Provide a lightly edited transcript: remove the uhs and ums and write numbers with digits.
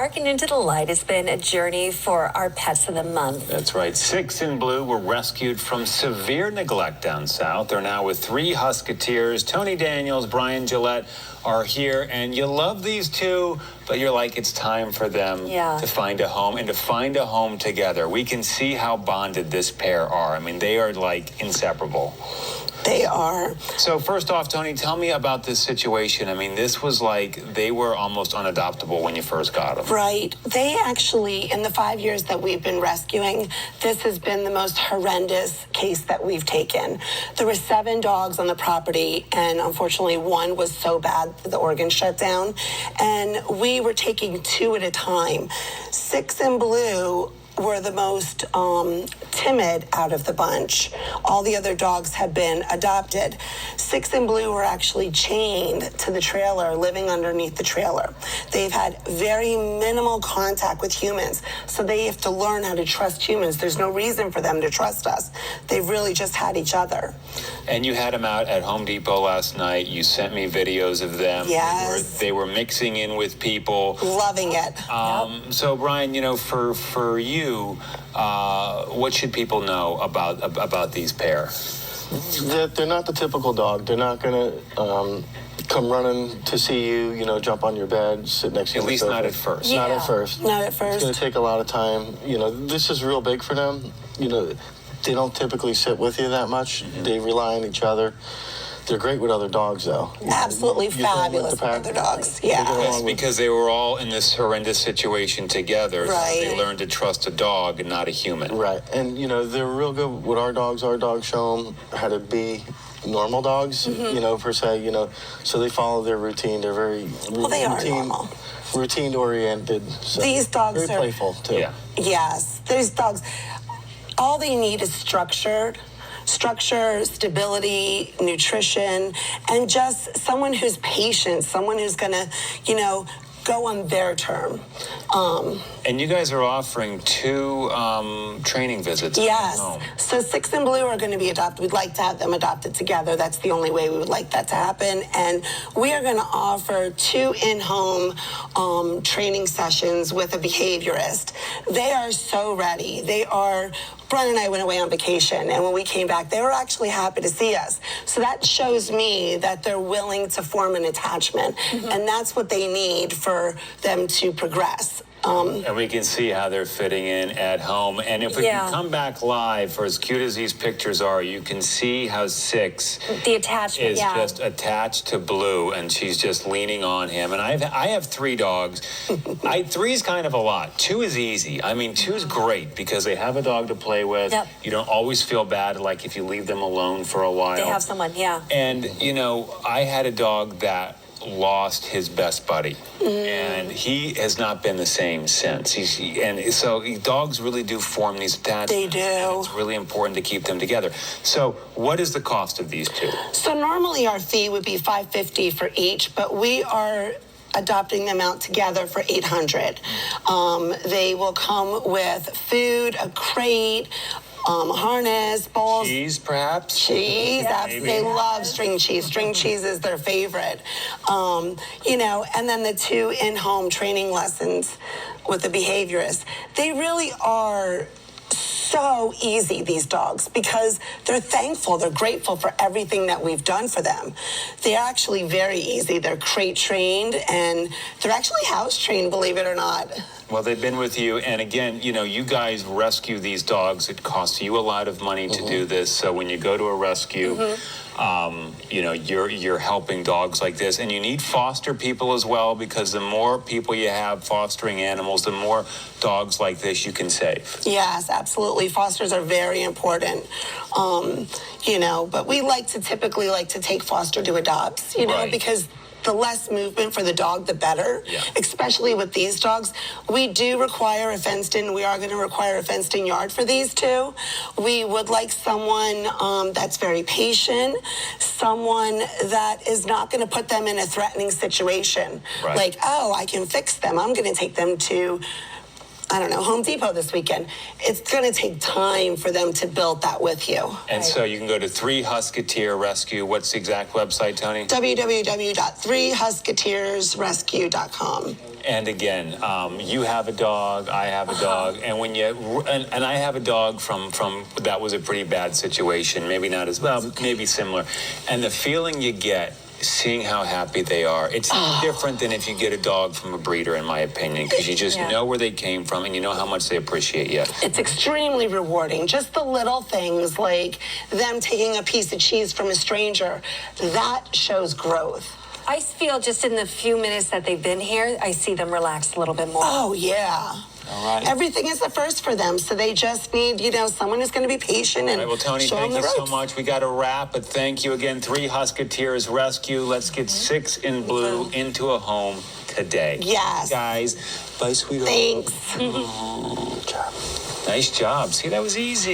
Barking into the light has been a journey for our pets of the month. That's right. 6 in blue were rescued from severe neglect down south. They're now with 3 Husketeers. Toni Daniels, Brian Gillette are here, and you love these two, but you're like, it's time for them to find a home and to find a home together. We can see how bonded this pair are. I mean, they are like inseparable. They are. So first off, Toni, tell me about this situation. I mean, this was like they were almost unadoptable when you first got them. Right. They actually, in the 5 years that we've been rescuing, this has been the most horrendous case that we've taken. There were 7 dogs on the property, and unfortunately one was so bad that the organ shut down. And we were taking 2 at a time. 6 in blue were the most timid out of the bunch. All the other dogs had been adopted. 6 in blue were actually chained to the trailer, living underneath the trailer. They've had very minimal contact with humans, so they have to learn how to trust humans. There's no reason for them to trust us. They've really just had each other. And you had them out at Home Depot last night. You sent me videos of them. Yes. They were mixing in with people. Loving it. So, Brian, you know, for you, what should people know about these pair? That they're not the typical dog. They're not going to come running to see you, you know, jump on your bed, sit next to you. At least not at first. Yeah. Not at first. Not at first. It's going to take a lot of time. You know, this is real big for them. You know, they don't typically sit with you that much. They rely on each other. They're great with other dogs, though. Absolutely fabulous with other dogs. Yeah. Yes, because they were all in this horrendous situation together. Right. So they learned to trust a dog and not a human. Right. And, you know, they're real good with our dogs. Our dogs show them how to be normal dogs, you know, per se, you know. So they follow their routine. They're very they are normal. Routine-oriented. So These dogs very are playful, too. Yeah. Yes. These dogs, all they need is structure, stability, nutrition, and just someone who's patient, someone who's going to, you know, go on their term. And you guys are offering 2 training visits. Yes. Home. So 6 in blue are going to be adopted. We'd like to have them adopted together. That's the only way we would like that to happen. And we are going to offer 2 in-home training sessions with a behaviorist. They are so ready. They are... Brian and I went away on vacation, and when we came back, they were actually happy to see us. So that shows me that they're willing to form an attachment, and that's what they need for them to progress. And we can see how they're fitting in at home. And if we can come back live, for as cute as these pictures are, you can see how 6 the attachment is just attached to Blue, and she's just leaning on him. And I have 3 dogs. 3 is kind of a lot. 2 is easy. I mean, 2 is great because they have a dog to play with. Yep. You don't always feel bad, like if you leave them alone for a while. They have someone, And, you know, I had a dog that lost his best buddy, and he has not been the same since. So dogs really do form these attachments. They do. It's really important to keep them together. So what is the cost of these 2? So normally our fee would be $550 for each, but we are adopting them out together for $800. They will come with food, a crate, harness, bowls. Cheese, perhaps? Cheese, they love string cheese. String cheese is their favorite. You know, and then the 2 in-home training lessons with the behaviorist. They really are so easy, these dogs, because they're thankful, they're grateful for everything that we've done for them. They're actually very easy. They're crate trained, and they're actually house trained, believe it or not. Well, they've been with you, and again, you know, you guys rescue these dogs. It costs you a lot of money to do this, so when you go to a rescue, you know, you're helping dogs like this, and you need foster people as well, because the more people you have fostering animals, the more dogs like this you can save. Yes, absolutely. Fosters are very important. You know, but we typically like to take foster to adopt, you know, because the less movement for the dog, the better, especially with these dogs. We do require we are going to require a fenced-in yard for these 2. We would like someone that's very patient, someone that is not going to put them in a threatening situation. Like, oh, I can fix them. I'm going to take them to I don't know, Home Depot this weekend. It's going to take time for them to build that with you. And so you can go to 3 Husketeers Rescue. What's the exact website, Toni? www.3husketiersrescue.com. And again, you have a dog, I have a dog, and when you and I have a dog from that was a pretty bad situation. Maybe not as well, maybe similar. And the feeling you get seeing how happy they are, it's different than if you get a dog from a breeder, in my opinion, because you just know where they came from and you know how much they appreciate you. It's extremely rewarding. Just the little things like them taking a piece of cheese from a stranger, that shows growth. I feel just in the few minutes that they've been here, I see them relax a little bit more. Oh, yeah. All right. Everything is the first for them, so they just need, someone who's going to be patient and All right, well, Toni, show them thank the you so ropes. much. We got to wrap, but thank you again. 3 Husketeers Rescue. Let's get 6 in blue into a home today. Yes. Guys, bye, sweetheart. Thanks. Nice job. See, that was easy.